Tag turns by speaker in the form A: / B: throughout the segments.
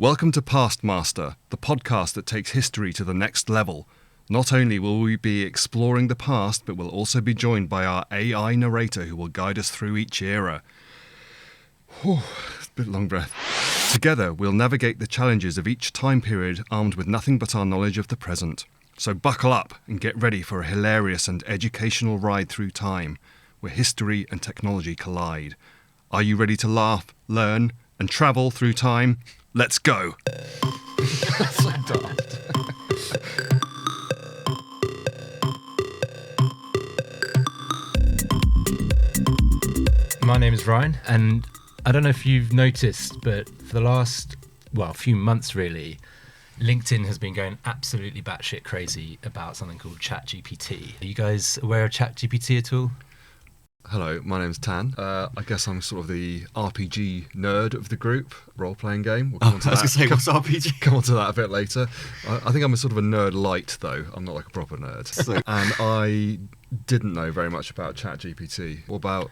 A: Welcome to PastMaster, the podcast that takes history to the next level. Not only will we be exploring the past, but we'll also be joined by our AI narrator who will guide us through each era. Whew, a bit long breath. Together, we'll navigate the challenges of each time period armed with nothing but our knowledge of the present. So buckle up and get ready for a hilarious and educational ride through time, where history and technology collide. Are you ready to laugh, learn, and travel through time? Let's go! That's so daft.
B: My name is Ryan, and I don't know if you've noticed, but for the last, few months really, LinkedIn has been going absolutely batshit crazy about something called ChatGPT. Are you guys aware of ChatGPT at all?
A: Hello, my name's Tan. I guess I'm sort of the RPG nerd of the group, role-playing game. We'll come on to
C: I was going to say, what's RPG?
A: Come on to that a bit later. I think I'm a sort of a nerd light, though. I'm not like a proper nerd. And I didn't know very much about ChatGPT. What about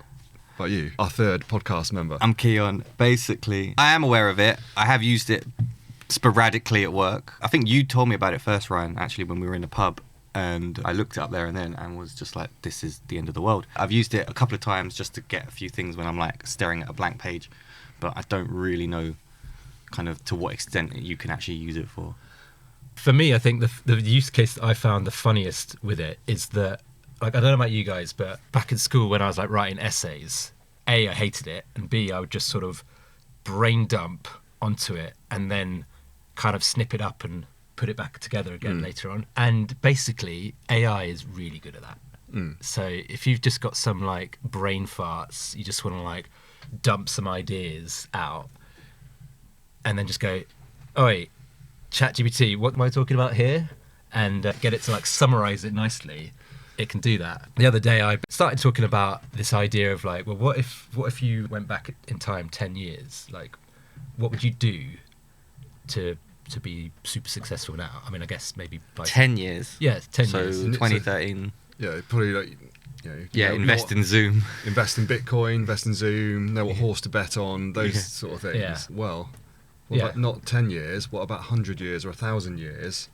A: you, our third podcast member?
C: I'm Keon. Basically, I am aware of it. I have used it sporadically at work. I think you told me about it first, Ryan, actually, when we were in the pub. And I looked it up there and then and was just like, this is the end of the world. I've used it a couple of times just to get a few things when I'm like staring at a blank page, but I don't really know kind of to what extent you can actually use it for.
B: For me, I think the use case that I found the funniest with it is that, like, I don't know about you guys, but back in school when I was like writing essays, A, I hated it, and B, I would just sort of brain dump onto it and then kind of snip it up and put it back together again later on. And basically, AI is really good at that. So if you've just got some like brain farts, you just want to like dump some ideas out and then just go, oi, ChatGPT, what am I talking about here? And get it to like summarize it nicely. It can do that. The other day I started talking about this idea of like, well, what if you went back in time 10 years? Like, what would you do to be super successful now? I mean, I guess maybe by
C: 10 years.
B: Yeah, 10
C: so
B: years.
C: 2013.
A: Yeah, probably like,
C: invest in Zoom.
A: Invest in Bitcoin, invest in Zoom, know what horse to bet on, those sort of things.
B: Yeah.
A: Well, what about not 10 years, what about 100 years or 1,000 years?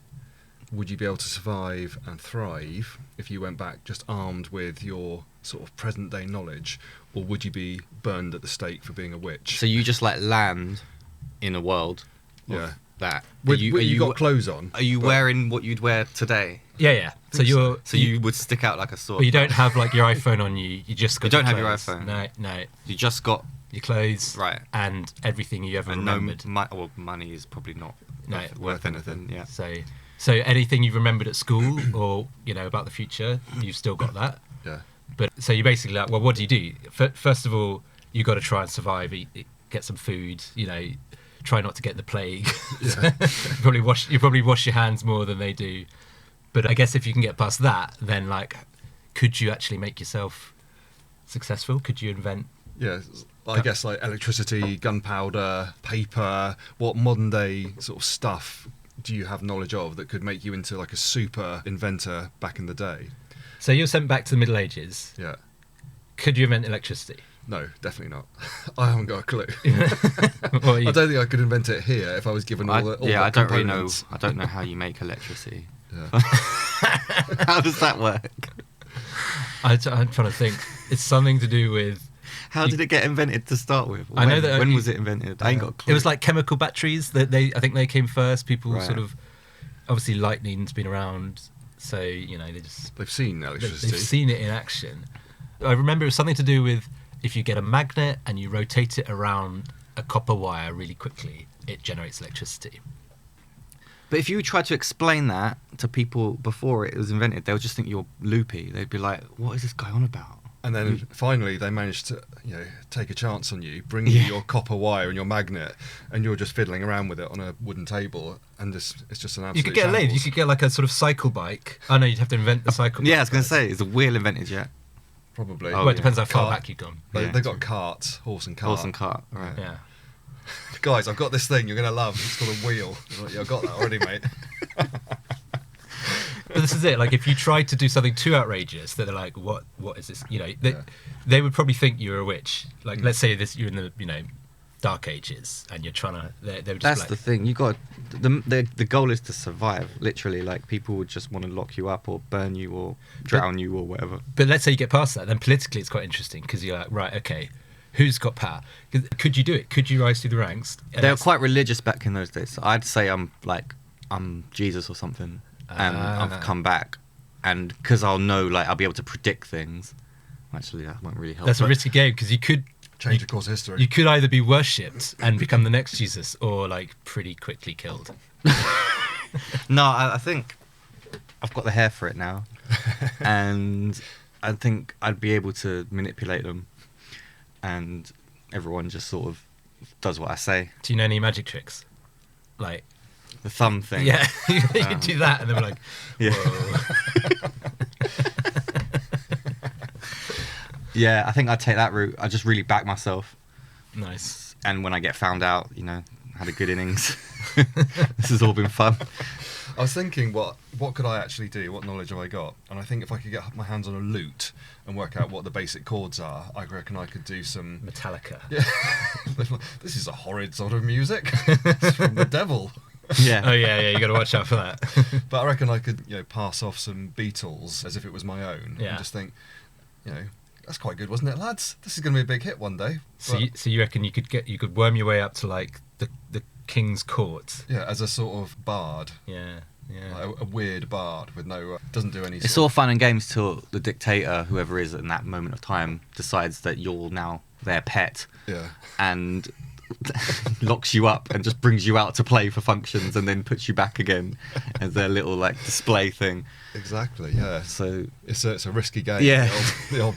A: Would you be able to survive and thrive if you went back just armed with your sort of present day knowledge, or would you be burned at the stake for being a witch?
C: So you just like land in a world
A: Yeah.
C: that.
A: You got clothes on.
C: Are you wearing what you'd wear today?
B: Yeah. So
C: you would stick out like a sword.
B: But you don't have like your iPhone on you. You just got.
C: You don't
B: your
C: have your
B: clothes.
C: iPhone.
B: No.
C: You just got
B: your clothes,
C: right,
B: and everything you ever remembered.
C: Money is probably not
B: worth
C: anything. Yeah.
B: So anything you've remembered at school or about the future, you've still got that.
A: Yeah.
B: But so you basically like, well, what do? First of all, you got to try and survive. Get some food. Try not to get the plague.
A: Yeah.
B: you probably wash your hands more than they do. But I guess if you can get past that, then like, could you actually make yourself successful? Could you invent?
A: Yeah, I guess like electricity, gunpowder, paper. What modern day sort of stuff do you have knowledge of that could make you into like a super inventor back in the day?
B: So you're sent back to the Middle Ages.
A: Yeah.
B: Could you invent electricity?
A: No, definitely not. I haven't got a clue.
B: I
A: don't think I could invent it here if I was given all the
C: I don't really know.
A: components.
C: I don't know how you make electricity.
A: Yeah.
C: How does that work?
B: I'm trying to think. It's something to do with.
C: How did it get invented to start with?
B: I know that.
C: When was it invented? I ain't got a clue.
B: It was like chemical batteries. I think they came first. People sort of. Obviously, lightning's been around, so
A: they've seen electricity.
B: They've seen it in action. I remember it was something to do with if you get a magnet and you rotate it around a copper wire really quickly, it generates electricity.
C: But if you try to explain that to people before it was invented, they'll just think you're loopy. They'd be like, what is this guy on about?
A: And then finally they managed to take a chance on you, bring you your copper wire and your magnet, and you're just fiddling around with it on a wooden table, and it's just an absolute
B: You could get a lathe. You could get like a sort of cycle bike. Oh no, you'd have to invent the cycle bike.
C: Yeah, I was going to say, is the wheel invented yet?
A: Probably.
B: Well, it depends how far back you've gone.
A: They've got carts, horse and cart.
C: Horse and cart, right.
B: Yeah.
A: Guys, I've got this thing you're going to love. It's called a wheel. Like, I've got that already, mate.
B: But this is it. Like, if you tried to do something too outrageous, that they're like, "What is this?" They would probably think you were a witch. Like, let's say you're in the Dark Ages, and you're trying to. They were just
C: That's
B: like,
C: the thing. You got the goal is to survive. Literally, like people would just want to lock you up or burn you or drown you or whatever.
B: But let's say you get past that, then politically it's quite interesting because you're like, right, okay, who's got power? Could you do it? Could you rise through the ranks?
C: They were quite religious back in those days. So I'd say I'm Jesus or something, and I've come back, and because I'll know, like I'll be able to predict things. Actually, that won't really help.
B: That's a risky game because you could
A: Change the course of history.
B: You could either be worshipped and become the next Jesus, or like pretty quickly killed.
C: No, I think I've got the hair for it now, and I think I'd be able to manipulate them, and everyone just sort of does what I say.
B: Do you know any magic tricks? Like
C: the thumb thing.
B: Yeah, you do that, and then we're like,
C: yeah.
B: Whoa.
C: Yeah, I think I'd take that route. I just really back myself.
B: Nice.
C: And when I get found out, had a good innings. This has all been fun.
A: I was thinking, what could I actually do? What knowledge have I got? And I think if I could get my hands on a lute and work out what the basic chords are, I reckon I could do some
B: Metallica.
A: Yeah. This is a horrid sort of music. It's from the devil.
C: Yeah.
B: Oh yeah, you got to watch out for that.
A: But I reckon I could, pass off some Beatles as if it was my own,
B: Yeah.
A: and just think, that's quite good, wasn't it, lads? This is going to be a big hit one day.
B: So you reckon you could worm your way up to like the king's court?
A: Yeah, as a sort of bard.
B: Yeah.
A: Like a weird bard with no doesn't do any.
C: It's all fun and games till the dictator, whoever is in that moment of time, decides that you're now their pet.
A: Yeah.
C: And locks you up and just brings you out to play for functions and then puts you back again as their little like display thing.
A: Exactly. Yeah.
C: So
A: it's a risky game.
C: Yeah.
A: The old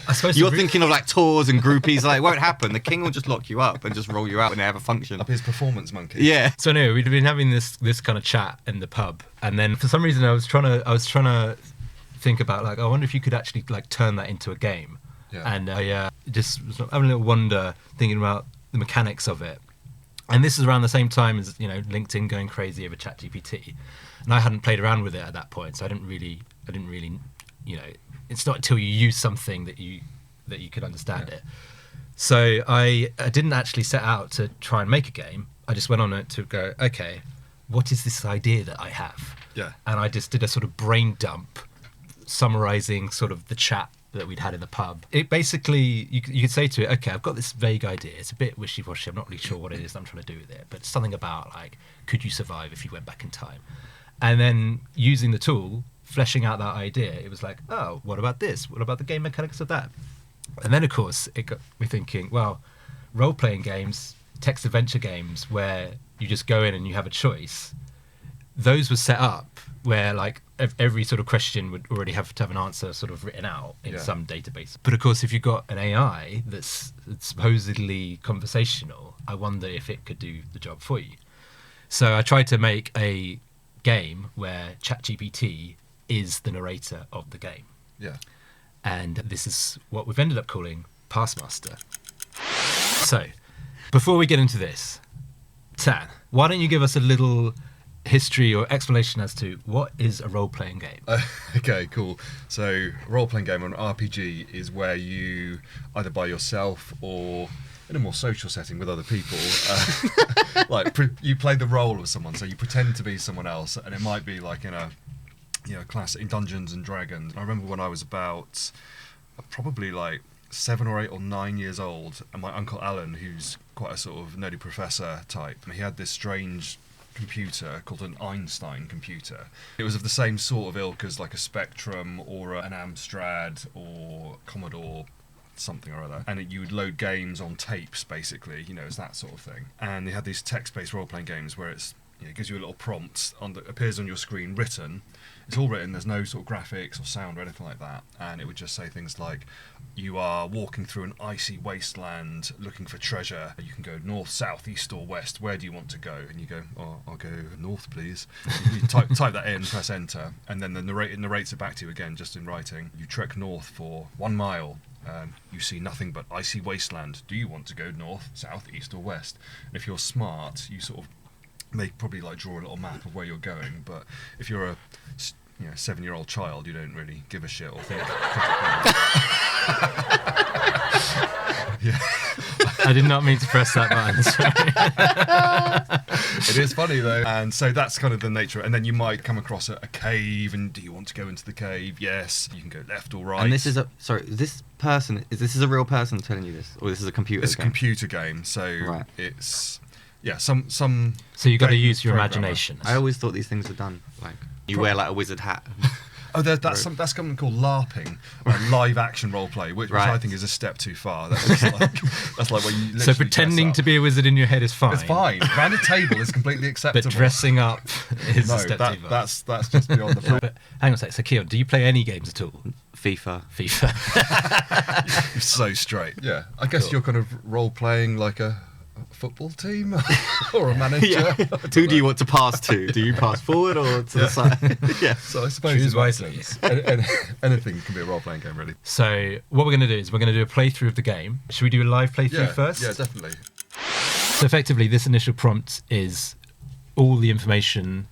B: I suppose
C: you're thinking of like tours and groupies. Like, it won't happen. The king will just lock you up and just roll you out when they have a function.
A: up his performance monkey.
C: Yeah.
B: So anyway, we'd been having this kind of chat in the pub, and then for some reason I was trying to think about like, I wonder if you could actually like turn that into a game.
A: Yeah.
B: And I just was having a little wonder, thinking about the mechanics of it. And this is around the same time as LinkedIn going crazy over ChatGPT, and I hadn't played around with it at that point, so I didn't really it's not until you use something that you could understand it. So I didn't actually set out to try and make a game. I just went on it to go, okay, what is this idea that I have?
A: Yeah.
B: And I just did a sort of brain dump summarizing sort of the chat that we'd had in the pub. It basically, you could say to it, okay, I've got this vague idea. It's a bit wishy-washy. I'm not really sure what it is that I'm trying to do with it, but something about like, could you survive if you went back in time? And then using the tool, fleshing out that idea, it was like, oh, what about this? What about the game mechanics of that? And then, of course, it got me thinking, well, role-playing games, text adventure games where you just go in and you have a choice, those were set up where like every sort of question would already have to have an answer sort of written out in some database. But of course, if you've got an AI that's supposedly conversational, I wonder if it could do the job for you. So I tried to make a game where ChatGPT is the narrator of the game.
A: Yeah.
B: And this is what we've ended up calling PastMaster. So, before we get into this, Tan, why don't you give us a little history or explanation as to what is a role-playing game?
A: Okay, cool. So, a role-playing game or an RPG is where you, either by yourself or in a more social setting with other people, you play the role of someone. So you pretend to be someone else, and it might be like in a class in Dungeons and Dragons. I remember when I was about probably like 7 or 8 or 9 years old, and my uncle Alan, who's quite a sort of nerdy professor type, he had this strange computer called an Einstein computer. It was of the same sort of ilk as like a Spectrum or an Amstrad or Commodore something or other, and you would load games on tapes basically, it's that sort of thing. And they had these text-based role-playing games where it gives you a little prompt that appears on your screen written. It's all written, there's no sort of graphics or sound or anything like that, and it would just say things like, you are walking through an icy wasteland looking for treasure. You can go north, south, east or west. Where do you want to go? And you go, oh, I'll go north, please. You type that in, press enter, and then it narrates it back to you again, just in writing. You trek north for 1 mile. You see nothing but icy wasteland. Do you want to go north, south, east or west? And if you're smart, you sort of probably like draw a little map of where you're going. But if you're a 7-year-old child, you don't really give a shit or think. Yeah.
B: I did not mean to press that button. Sorry.
A: It is funny though, and so that's kind of the nature. And then you might come across a cave, and do you want to go into the cave? Yes. You can go left or right.
C: And this is this person is a real person telling you this, or this is a computer?
A: It's
C: game?
A: a computer game, so
C: Right.
A: it's some.
B: So you got to
A: game
B: use your
A: programmer.
B: imagination.
C: I always thought these things were done like you wear like a wizard hat.
A: Oh, that's something called LARPing, live action role play, which I think is a step too far. That's like when you.
B: So pretending to be a wizard in your head is fine.
A: It's fine. Around a table is completely acceptable.
B: But dressing up is
A: no,
B: a step too far.
A: that's just beyond the point.
B: But hang on a sec. So Keon, do you play any games at all?
C: FIFA.
A: You're so straight. Yeah, I guess you're kind of role playing like a football team or a manager.
C: Yeah. Who do you want to pass to? Do you pass forward or to the side? Yeah.
A: So I suppose
B: Choose
A: in that
B: wisely.
A: sense, anything can be a role playing game, really.
B: So what we're going to do is we're going to do a playthrough of the game. Should we do a live playthrough first?
A: Yeah, definitely.
B: So effectively, this initial prompt is all the information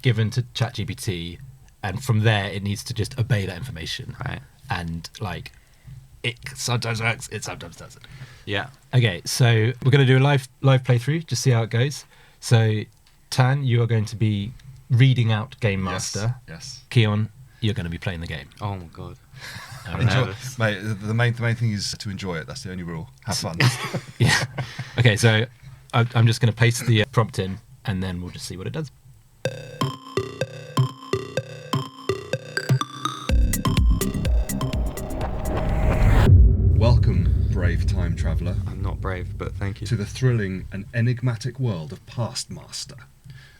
B: given to ChatGPT, and from there, it needs to just obey that information.
C: Right.
B: And like, it sometimes works, it sometimes doesn't.
C: Yeah.
B: Okay, so we're going to do a live playthrough, just see how it goes. So, Tan, you are going to be reading out GameMaster.
A: Yes.
B: Keon, you're going to be playing the game.
C: Oh my god.
B: All
C: Enjoy.
B: right.
A: Mate, the main thing is to enjoy it. That's the only rule. Have fun.
B: Yeah. Okay, so I'm just going to paste the prompt in, and then we'll just see what it does.
A: Welcome, brave time traveller,
C: I'm not brave, but thank you.
A: to the thrilling and enigmatic world of PastMaster.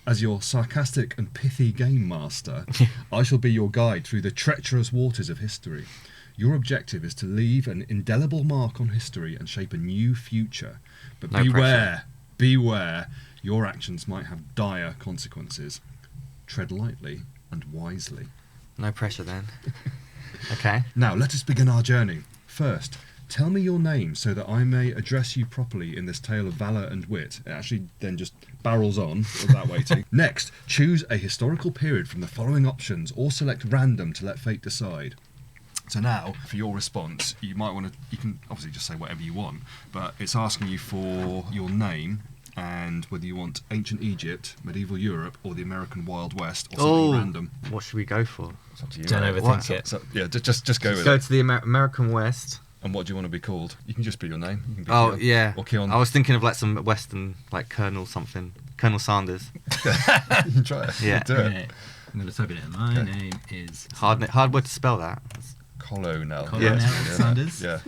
A: As your sarcastic and pithy game master, I shall be your guide through the treacherous waters of history. Your objective is to leave an indelible mark on history and shape a new future. But
C: No
A: beware, your actions might have dire consequences. Tread lightly and wisely.
C: No pressure then. Okay.
A: Now, let us begin our journey. First, tell me your name so that I may address you properly in this tale of valour and wit. It actually then just barrels on without waiting. Next, choose a historical period from the following options or select random to let fate decide. So now, for your response, you can obviously just say whatever you want, but it's asking you for your name and whether you want ancient Egypt, medieval Europe, or the American Wild West, or something random.
C: What should we go for?
A: It's up to you.
B: Don't
A: mate.
B: overthink it.
A: So, yeah, just go with
C: Go
A: it.
C: to the American West.
A: And what do you want to be called? You can just be your name. You can be
C: Oh
A: Keon,
C: yeah.
A: or Keon.
C: I was thinking of like some Western, like Colonel something. Colonel Sanders.
A: You can try it.
C: Yeah.
A: Do it.
B: Okay, I'm going to type it in. My name is
C: Hard word to spell that.
A: Colonel.
B: Colonel
A: Yeah.
B: Sanders.
A: Yeah.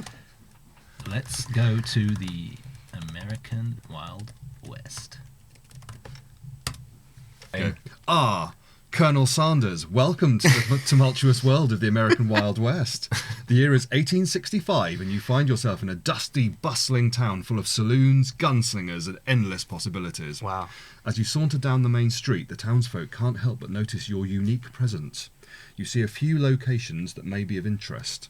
B: Let's go to the American Wild West.
A: Okay. Colonel Sanders, welcome to the tumultuous world of the American Wild West. The year is 1865 and you find yourself in a dusty, bustling town full of saloons, gunslingers and endless possibilities.
C: Wow.
A: As you saunter down the main street, the townsfolk can't help but notice your unique presence. You see a few locations that may be of interest.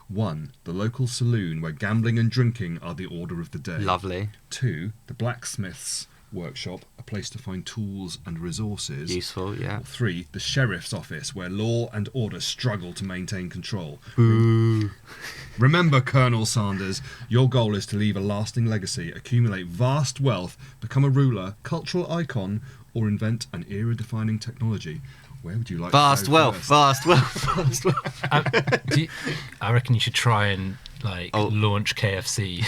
A: 1. The local saloon where gambling and drinking are the order of the day.
C: Lovely.
A: 2. The blacksmith's workshop, a place to find tools and resources.
C: Useful, yeah.
A: 3. The sheriff's office, where law and order struggle to maintain control.
C: Boo.
A: Remember, Colonel Sanders, your goal is to leave a lasting legacy, accumulate vast wealth, become a ruler, cultural icon, or invent an era-defining technology. Where would you like
C: Vast
A: to go
C: wealth,
A: first?
C: vast wealth, vast wealth.
B: I reckon you should try and launch KFC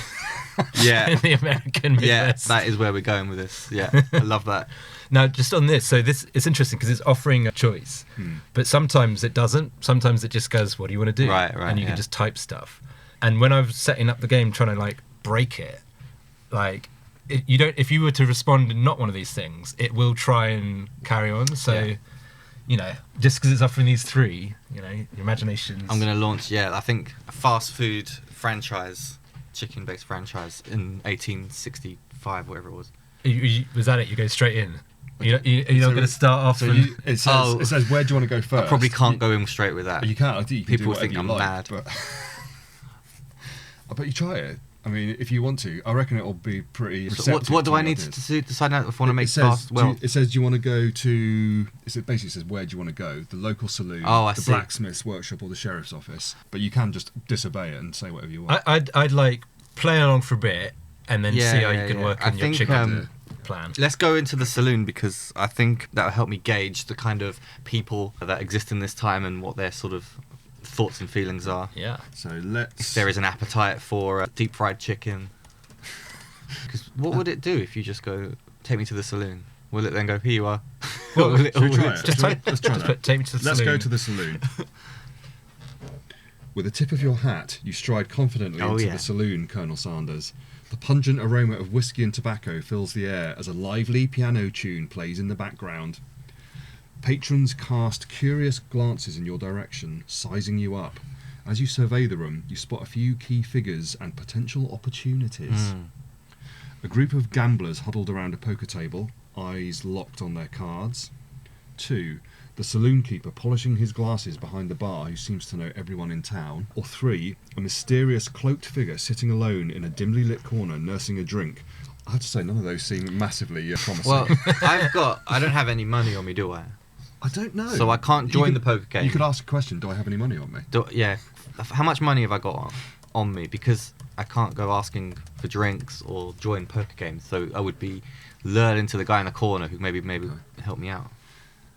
C: Yeah.
B: in the American
C: Yeah,
B: Midwest.
C: that is where we're going with this. Yeah, I love that.
B: Now, just on this, so this it's interesting because it's offering a choice, but sometimes it doesn't. Sometimes it just goes, "What do you want to do?"
C: Right,
B: and you
C: yeah.
B: can just type stuff. And when I was setting up the game, trying to break it, you don't. If you were to respond in not one of these things, it will try and carry on. So, just because it's offering these three, your imagination's.
C: I'm going to launch, I think a fast food franchise, chicken-based franchise in 1865, whatever it was.
B: Was that it? You go straight in. You're not going to start off.
A: So it says, where do you want to go first?
C: I probably can't go in straight with that.
A: You can't. I think you can
C: People
A: do
C: think
A: whatever
C: I'm
A: you
C: mad.
A: But I bet you try it. I mean, if you want to, I reckon it'll be pretty.
C: So what do I need to decide now if I want to make fast? Well,
A: it says, do you want to go to? It basically says, where do you want to go? The local saloon,
C: I
A: the
C: see.
A: blacksmith's workshop, or the sheriff's office. But you can just disobey it and say whatever you want.
B: I'd play along for a bit, and then
C: Yeah,
B: see how
C: yeah,
B: you can
C: yeah.
B: work
C: I
B: on your
C: think,
B: chicken plan.
C: Let's go into the saloon because I think that'll help me gauge the kind of people that exist in this time and what their sort of thoughts and feelings are.
B: Yeah.
A: So let's.
C: If there is an appetite for deep fried chicken. Because what would it do if you just go, take me to the saloon? Will it then go, here you are?
A: Well,
C: Will it-
A: should we
C: will
A: try
C: it-
A: it?
B: Just
A: Let's try that.
B: take me to the
A: Let's
B: saloon.
A: go to the saloon. With the tip of your hat, you stride confidently
C: Oh,
A: into
C: yeah.
A: the saloon, Colonel Sanders. The pungent aroma of whiskey and tobacco fills the air as a lively piano tune plays in the background. Patrons cast curious glances in your direction, sizing you up. As you survey the room, you spot a few key figures and potential opportunities. A group of gamblers huddled around a poker table, eyes locked on their cards. 2. The saloon keeper polishing his glasses behind the bar who seems to know everyone in town. Or 3. A mysterious cloaked figure sitting alone in a dimly lit corner nursing a drink. I have to say, none of those seem massively promising.
C: Well, I don't have any money on me, do I?
A: I don't know.
C: So I can't
A: You
C: join
A: could-
C: the poker game.
A: You could ask a question, do I have any money on me?
C: Yeah. How much money have I got on me? Because I can't go asking for drinks or join poker games. So I would be lured into the guy in the corner who maybe help me out.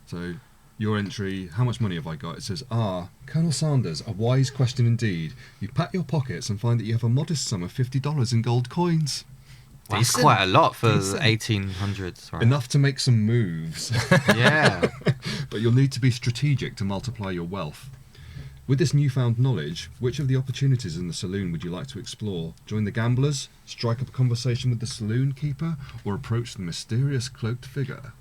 A: So, your entry, how much money have I got? It says, Colonel Sanders, a wise question indeed. You pat your pockets and find that you have a modest sum of $50 in gold coins.
C: Well, that's
B: Decent.
C: quite a lot for
A: Decent.
C: the 1800s, right?
A: Enough to make some moves.
C: Yeah.
A: But you'll need to be strategic to multiply your wealth. With this newfound knowledge, which of the opportunities in the saloon would you like to explore? Join the gamblers, strike up a conversation with the saloon keeper, or approach the mysterious cloaked figure?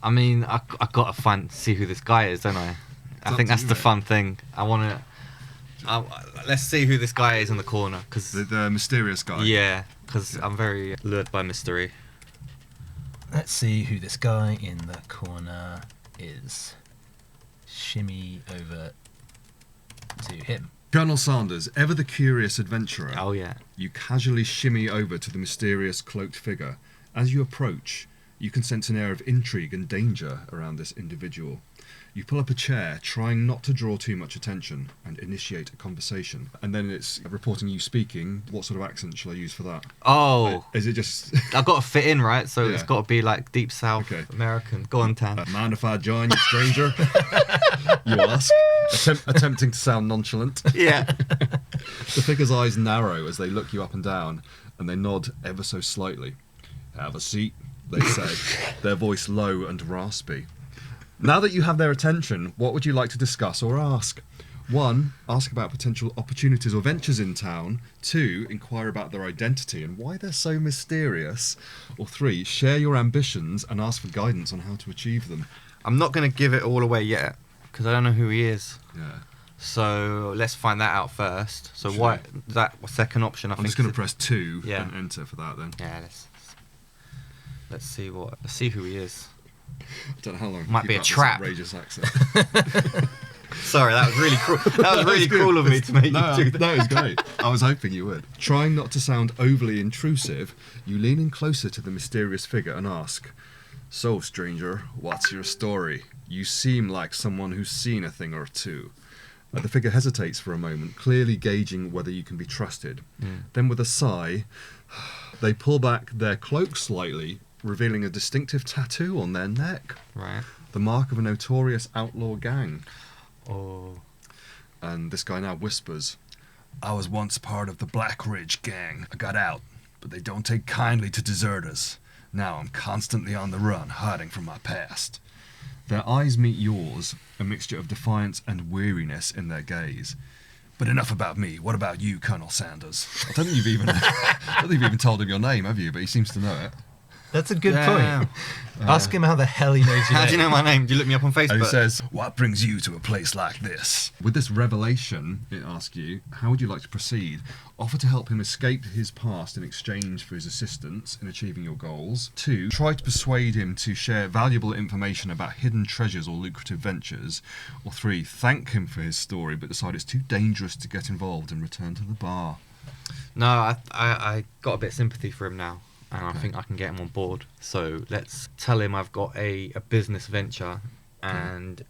C: I mean, I got to see who this guy is, don't I? I
A: up
C: think
A: to
C: that's
A: you,
C: the
A: mate.
C: fun thing. I want to... Let's see who this guy is in the corner. Cause,
A: The mysterious guy.
C: yeah, because I'm very lured by mystery.
B: Let's see who this guy in the corner is. Shimmy over to him.
A: Colonel Sanders, ever the curious adventurer,
C: Oh, yeah.
A: you casually shimmy over to the mysterious cloaked figure. As you approach, you can sense an air of intrigue and danger around this individual. You pull up a chair, trying not to draw too much attention, and initiate a conversation. And then it's reporting you speaking. What sort of accent shall I use for that?
C: Oh,
A: Is it just...
C: I've got to fit in, right? So
A: Yeah.
C: it's got to be like deep South
A: Okay.
C: American. Go on, Tan.
A: Mind if I join you, stranger? You ask, attempting to sound nonchalant.
C: Yeah.
A: The figure's eyes narrow as they look you up and down, and they nod ever so slightly. Have a seat, they say, their voice low and raspy. Now that you have their attention, what would you like to discuss or ask? 1. Ask about potential opportunities or ventures in town. 2. Inquire about their identity and why they're so mysterious. Or 3. Share your ambitions and ask for guidance on how to achieve them.
C: I'm not going to give it all away yet because I don't know who he is.
A: Yeah.
C: So let's find that out first. So
A: Should
C: what that second option? I
A: I'm
C: think
A: just going to
C: is-
A: press 2
C: Yeah.
A: and enter for that then.
C: Yeah, let's see who he is.
A: I don't know how long. I can
C: Might
A: keep
C: be a
A: up this
C: trap.
A: outrageous accent.
C: Sorry, that was really cruel. That was really cruel of me to make
A: No,
C: you do that.
A: that was great. I was hoping you would. Trying not to sound overly intrusive, you lean in closer to the mysterious figure and ask, "So, stranger, what's your story? You seem like someone who's seen a thing or two." The figure hesitates for a moment, clearly gauging whether you can be trusted. Then with a sigh, they pull back their cloak slightly, revealing a distinctive tattoo on their neck.
C: Right.
A: The mark of a notorious outlaw gang.
C: Oh.
A: And this guy now whispers, "I was once part of the Blackridge gang. I got out, but they don't take kindly to deserters. Now I'm constantly on the run, hiding from my past." Their eyes meet yours, a mixture of defiance and weariness in their gaze. "But enough about me. What about you, Colonel Sanders?" I don't think you've even told him your name, have you? But he seems to know it.
B: That's a good
C: Yeah.
B: point. Ask him how the hell he knows your
C: How
B: name.
C: do you know my name? Do you look me up on Facebook?
A: And he says, "What brings you to a place like this?" With this revelation, it asks you, how would you like to proceed? Offer to help him escape his past in exchange for his assistance in achieving your goals. 2. Try to persuade him to share valuable information about hidden treasures or lucrative ventures. Or 3. Thank him for his story, but decide it's too dangerous to get involved and return to the bar.
C: No, I got a bit of sympathy for him now, and I think I can get him on board. So let's tell him I've got a business venture, and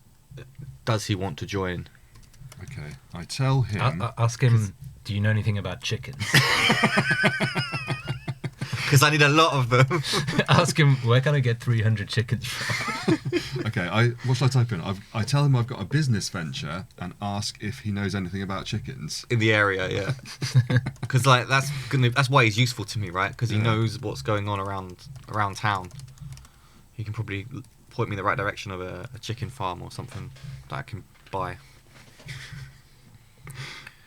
C: does he want to join?
A: Okay. I tell him...
B: Ask him, do you know anything about chickens?
C: Because I need a lot of them.
B: Ask him, where can I get 300 chickens from?
A: Okay, what should I type in? I tell him I've got a business venture and ask if he knows anything about chickens.
C: In the area, yeah. Because like that's why he's useful to me, right? Because he knows what's going on around town. He can probably point me in the right direction of a chicken farm or something that I can buy.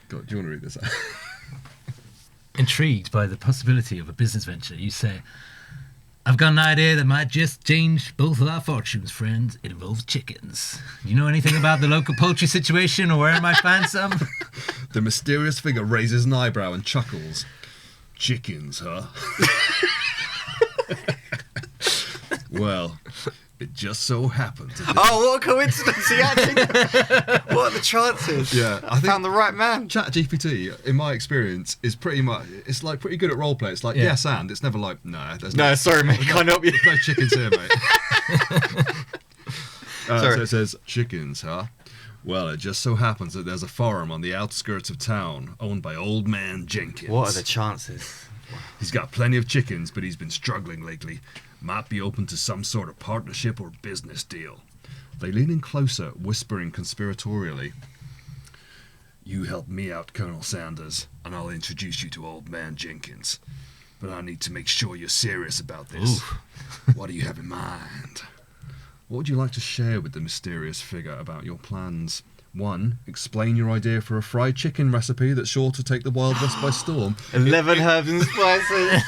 A: God, do you want to read this out?
B: Intrigued by the possibility of a business venture, you say, I've got an idea that might just change both of our fortunes, friends. It involves chickens. You know anything about the local poultry situation or where I might find some?
A: The mysterious figure raises an eyebrow and chuckles. Chickens, huh? Well, it just so happens.
C: Oh, what a coincidence! He actually... What are the chances?
A: Yeah,
C: I found the right man.
A: ChatGPT, in my experience, is pretty much, it's like pretty good at roleplay. It's like, yes, and it's never like, no, there's
C: No, sorry, mate, can't help you.
A: There's no chickens here, mate.
C: Sorry.
A: So it says, chickens, huh? Well, it just so happens that there's a farm on the outskirts of town owned by Old Man Jenkins.
C: What are the chances?
A: He's got plenty of chickens, but he's been struggling lately. Might be open to some sort of partnership or business deal. They lean in closer, whispering conspiratorially. You help me out, Colonel Sanders, and I'll introduce you to Old Man Jenkins. But I need to make sure you're serious about this. What do you have in mind? What would you like to share with the mysterious figure about your plans? 1. Explain your idea for a fried chicken recipe that's sure to take the Wild West by storm.
C: 11 herbs and spices.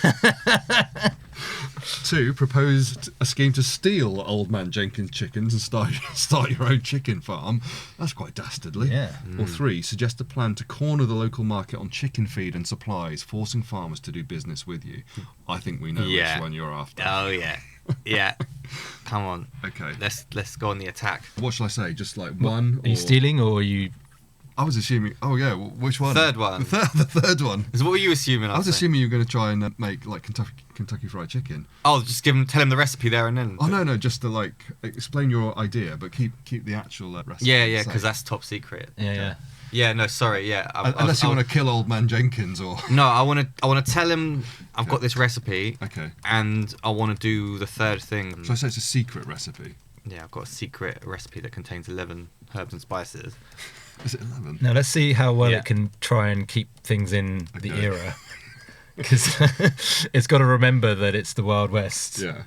A: 2. Propose a scheme to steal Old Man Jenkins' chickens and start your own chicken farm. That's quite dastardly.
B: Yeah.
A: Or 3. Suggest a plan to corner the local market on chicken feed and supplies, forcing farmers to do business with you. I think we know which one you're after.
C: Oh, yeah. Yeah. Come on.
A: Okay.
C: Let's go on the attack.
A: What shall I say? Just like one?
B: Are you stealing or are you...
A: I was assuming... Oh, yeah. Which one?
C: Third one.
A: The third one.
C: So what were you assuming?
A: I was assuming you were going to try and make like Kentucky Fried Chicken.
C: Oh, just tell him the recipe there and then.
A: Oh no, just to like explain your idea, but keep the actual recipe.
C: Yeah, because that's top secret.
B: Yeah.
C: Yeah, no, sorry, yeah.
A: Unless you want to kill Old Man Jenkins or...
C: No, I want to tell him I've got this recipe.
A: Okay.
C: And I want to do the third thing.
A: So I say it's a secret recipe?
C: Yeah, I've got a secret recipe that contains 11 herbs and spices.
A: Is it 11?
B: Now let's see how well it can try and keep things in the era. Because it's got to remember that it's the Wild West.
A: Yeah.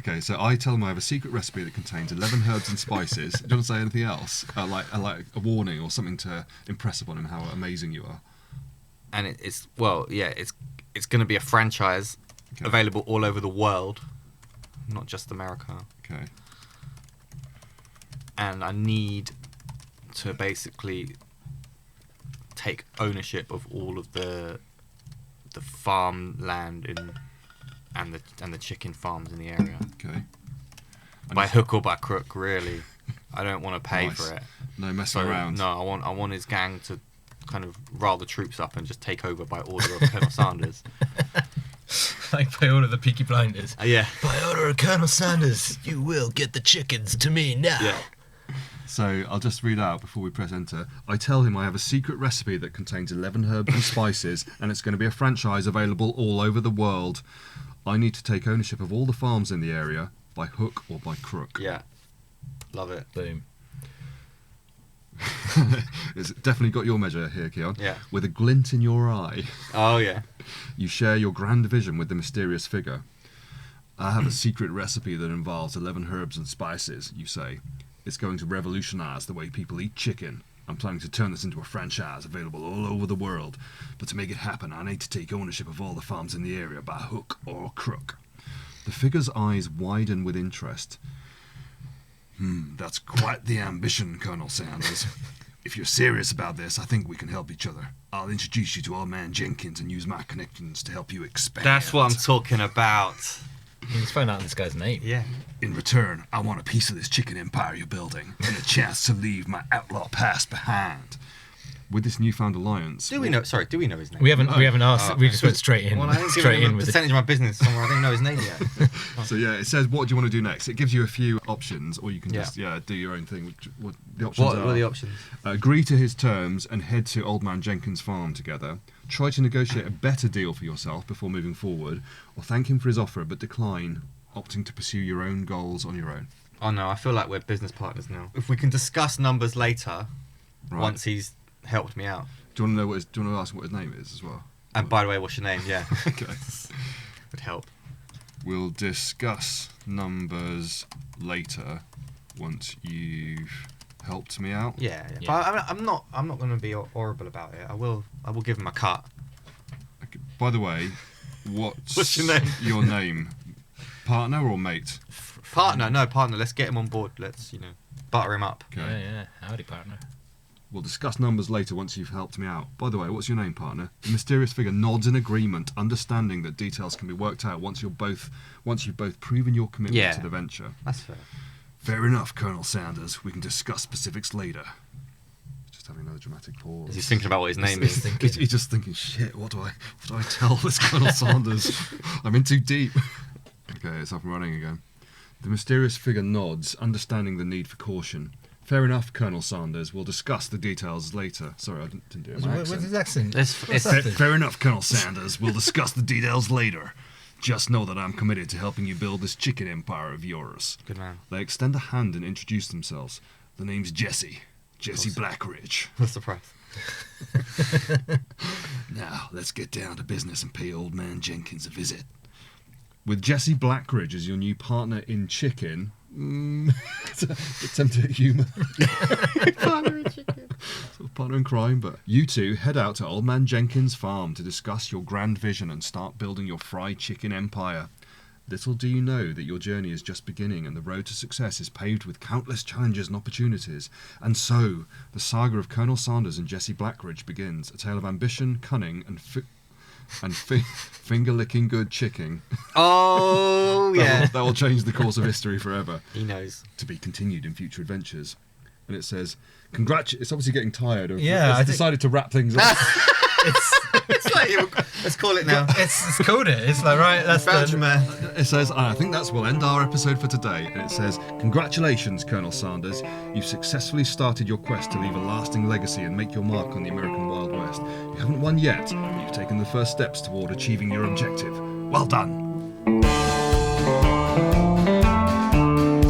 A: Okay, so I tell them I have a secret recipe that contains 11 herbs and spices. Do you want to say anything else? Like a warning or something to impress upon him how amazing you are.
C: And it's going to be a franchise available all over the world, not just America.
A: Okay.
C: And I need to basically take ownership of all of the farmland and the chicken farms in the area.
A: Okay.
C: By hook or by crook, really. I don't want to pay for it.
A: No messing around.
C: No, I want his gang to kind of rile the troops up and just take over by order of Colonel Sanders.
B: Like by order of the Peaky Blinders.
C: Yeah.
B: By order of Colonel Sanders, you will get the chickens to me now.
C: Yeah.
A: So I'll just read out before we press enter. I tell him I have a secret recipe that contains 11 herbs and spices, and it's going to be a franchise available all over the world. I need to take ownership of all the farms in the area, by hook or by crook.
C: Yeah. Love it.
B: Boom.
A: It's definitely got your measure here, Keon.
C: Yeah.
A: With a glint in your eye,
C: Oh, yeah.
A: you share your grand vision with the mysterious figure. I have a secret recipe that involves 11 herbs and spices, you say. It's going to revolutionize the way people eat chicken. I'm planning to turn this into a franchise available all over the world. But to make it happen, I need to take ownership of all the farms in the area by hook or crook. The figure's eyes widen with interest. That's quite the ambition, Colonel Sanders. If you're serious about this, I think we can help each other. I'll introduce you to Old Man Jenkins and use my connections to help you expand.
C: That's what I'm talking about.
B: Let's find out this guy's name.
C: Yeah.
A: In return, I want a piece of this chicken empire you're building and a chance to leave my outlaw past behind. With this newfound alliance...
C: Do we know his name?
B: We haven't asked. We just went straight in.
C: Well, I didn't give
B: straight
C: him
B: in
C: a
B: with
C: percentage of my business somewhere. I didn't know his name yet.
A: So yeah, it says, what do you want to do next? It gives you a few options, or you can
C: Yeah.
A: just do your own thing. The options
C: What
A: are,
C: are the options?
A: agree to his terms and head to Old Man Jenkins' farm together. try to negotiate a better deal for yourself before moving forward, or thank him for his offer but decline, opting to pursue your own goals on your own.
C: Oh no, I feel like we're business partners now. If we can discuss numbers later,
A: Right.
C: once he's helped me out.
A: Do you want to ask him what his name is as well?
C: And by the way, what's your name? Yeah.
A: Okay.
C: Would help.
A: We'll discuss numbers later once you've helped me out.
C: Yeah.
B: Yeah.
C: But I'm not going to be horrible about it. I will give him a cut.
A: Okay. By the way, what's
C: your name?
A: Your name? Partner or mate?
C: Partner. Let's get him on board. Let's butter him up.
A: Okay.
B: Yeah. Howdy, partner.
A: We'll discuss numbers later once you've helped me out. By the way, what's your name, partner? The mysterious figure nods in agreement, understanding that details can be worked out once you've both proven your commitment to the venture.
C: That's fair.
A: Fair enough, Colonel Sanders. We can discuss specifics later. Just having another dramatic pause.
C: He's thinking about what his name is.
A: He's just thinking, shit, what do I tell this Colonel Sanders? I'm in too deep. Okay, it's up and running again. The mysterious figure nods, understanding the need for caution. Fair enough, Colonel Sanders. We'll discuss the details later. Sorry, I didn't do it.
B: What's his accent?
A: Fair enough, Colonel Sanders. We'll discuss the details later. Just know that I'm committed to helping you build this chicken empire of yours.
C: Good man.
A: They extend a hand and introduce themselves. The name's Jesse Blackridge.
C: What's the price?
A: Now, let's get down to business and pay old man Jenkins a visit. With Jesse Blackridge as your new partner in chicken... attempted humour. Partner in crime, but you two head out to Old Man Jenkins' farm to discuss your grand vision and start building your fried chicken empire. Little do you know that your journey is just beginning and the road to success is paved with countless challenges and opportunities. And so, the saga of Colonel Sanders and Jesse Blackridge begins, a tale of ambition, cunning, and finger-licking good chicken.
C: Oh, yeah.
A: That will change the course of history forever.
C: He knows.
A: To be continued in future adventures. And it says, it's obviously getting tired of...
B: Yeah,
A: It's decided to wrap things up.
C: It's like, let's call it now.
B: It's called it. It's like, right, that's
C: Found you, man.
A: It says, I think we'll end our episode for today. And it says, congratulations, Colonel Sanders. You've successfully started your quest to leave a lasting legacy and make your mark on the American Wild West. You haven't won yet, but you've taken the first steps toward achieving your objective. Well done.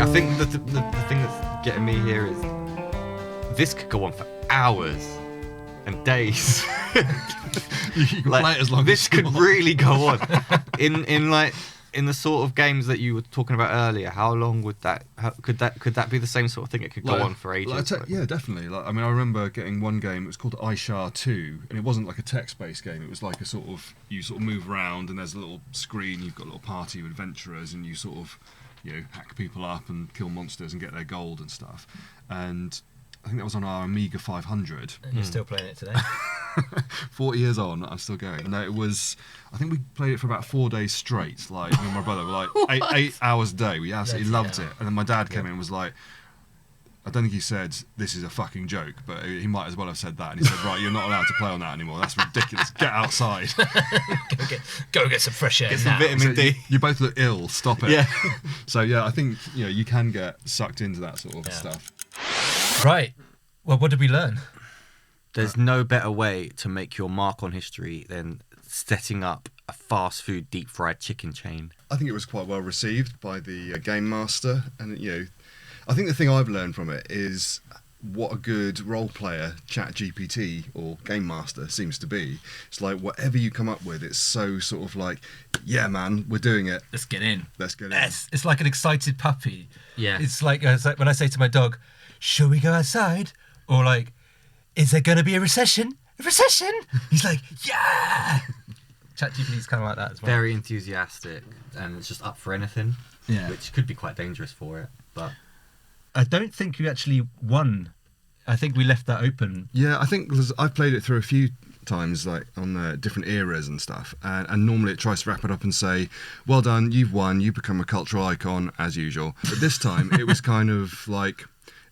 C: I think the thing that's getting me here is this could go on for hours and days.
A: You can play it as long
C: this
A: as you
C: could
A: want.
C: really go on. In the sort of games that you were talking about earlier, how long would that? Could that be the same sort of thing? It could go on for ages.
A: Yeah, definitely. I remember getting one game. It was called iShar 2, and it wasn't like a text-based game. It was like you sort of move around, and there's a little screen. You've got a little party of adventurers, and you sort of hack people up and kill monsters and get their gold and stuff. And I think that was on our Amiga 500.
B: And you're still playing it today?
A: 40 years on, I'm still going. And it was, I think we played it for about 4 days straight. Like, me and my brother were like 8 hours a day. We absolutely loved it. And then my dad came in and was like, I don't think he said, this is a fucking joke, but he might as well have said that. And he said, right, you're not allowed to play on that anymore. That's ridiculous. Get outside.
B: go get some fresh air.
C: Get some
B: now.
C: vitamin D.
A: You both look ill. Stop it.
C: Yeah.
A: So, yeah, I think, you can get sucked into that sort of stuff.
B: Right. Well, what did we learn?
C: There's no better way to make your mark on history than setting up a fast food deep fried chicken chain.
A: I think it was quite well received by the GameMaster, and I think the thing I've learned from it is what a good role player ChatGPT or GameMaster seems to be. It's like whatever you come up with, it's so sort of like, yeah, man, we're doing it.
B: Let's get in.
A: Yes,
B: it's like an excited puppy.
C: Yeah.
B: It's like when I say to my dog, "Shall we go outside?" Or like, "Is there going to be a recession?" A recession? He's like, "Yeah." ChatGPT's kind of like that as well.
C: Very enthusiastic, and it's just up for anything.
B: Yeah.
C: Which could be quite dangerous for it, but
B: I don't think we actually won. I think we left that open.
A: Yeah, I think I've played it through a few times, like on different eras and stuff, and normally it tries to wrap it up and say, well done, you've won, you become a cultural icon as usual. But this time it was kind of like,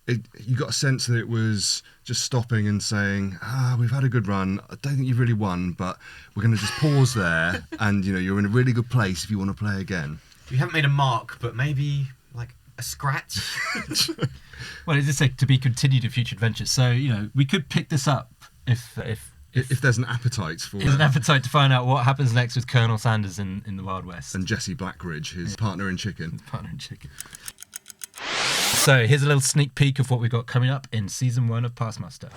A: you got a sense that it was just stopping and saying, we've had a good run, I don't think you've really won, but we're going to just pause there, and you're in a really good place if you want to play again.
C: you haven't made a mark, but maybe like a scratch.
B: Well, it just said to be continued in future adventures. So we could pick this up if
A: If there's an appetite for
B: There's an appetite to find out what happens next with Colonel Sanders in the Wild West.
A: and Jesse Blackridge, his partner in chicken.
B: Partner in chicken. So here's a little sneak peek of what we've got coming up in season 1 of PastMaster.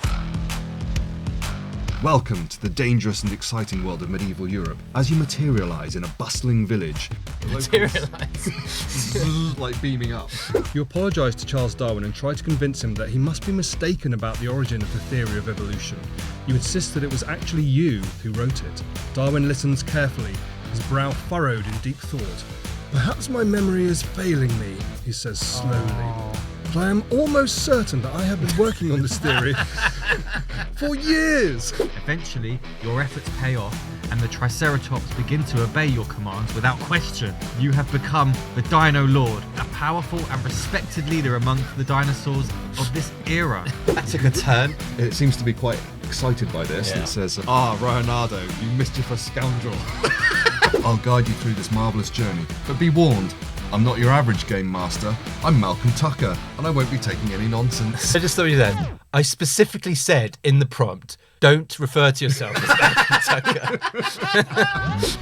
A: Welcome to the dangerous and exciting world of medieval Europe as you materialise in a bustling village.
B: Materialise.
A: Like beaming up. You apologise to Charles Darwin and try to convince him that he must be mistaken about the origin of the theory of evolution. You insist that it was actually you who wrote it. Darwin listens carefully, his brow furrowed in deep thought. Perhaps my memory is failing me, he says slowly. But I am almost certain that I have been working on this theory for years.
D: Eventually, your efforts pay off, and the Triceratops begin to obey your commands without question. You have become the Dino Lord, a powerful and respected leader amongst the dinosaurs of this era.
C: That took a turn.
A: It seems to be quite excited by this.
B: Yeah.
A: It says, Rionardo, you mischievous scoundrel. I'll guide you through this marvellous journey, but be warned, I'm not your average game master. I'm Malcolm Tucker, and I won't be taking any nonsense.
B: I just thought you then. I specifically said in the prompt, don't refer to yourself as Malcolm Tucker.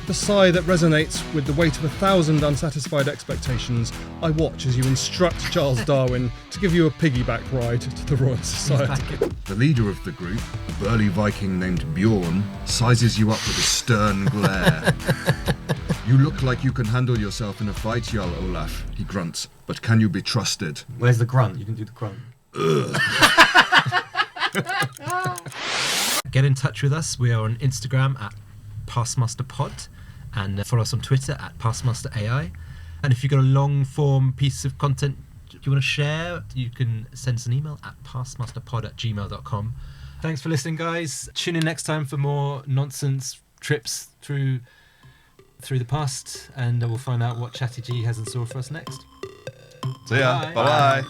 A: The sigh that resonates with the weight of 1,000 unsatisfied expectations, I watch as you instruct Charles Darwin to give you a piggyback ride to the Royal Society. The leader of the group, a burly Viking named Bjorn, sizes you up with a stern glare. You look like you can handle yourself in a fight, Jarl Olaf, he grunts, but can you be trusted?
C: Where's the grunt? You can do the grunt.
B: Get in touch with us. We are on Instagram at PastMasterPod and follow us on Twitter at PastMasterAI. And if you've got a long form piece of content you want to share, you can send us an email at pastmasterpod@gmail.com. Thanks for listening, guys. Tune in next time for more nonsense trips through the past, and we'll find out what Chatty G has in store for us next.
A: See ya.
B: Bye.
A: Bye-bye.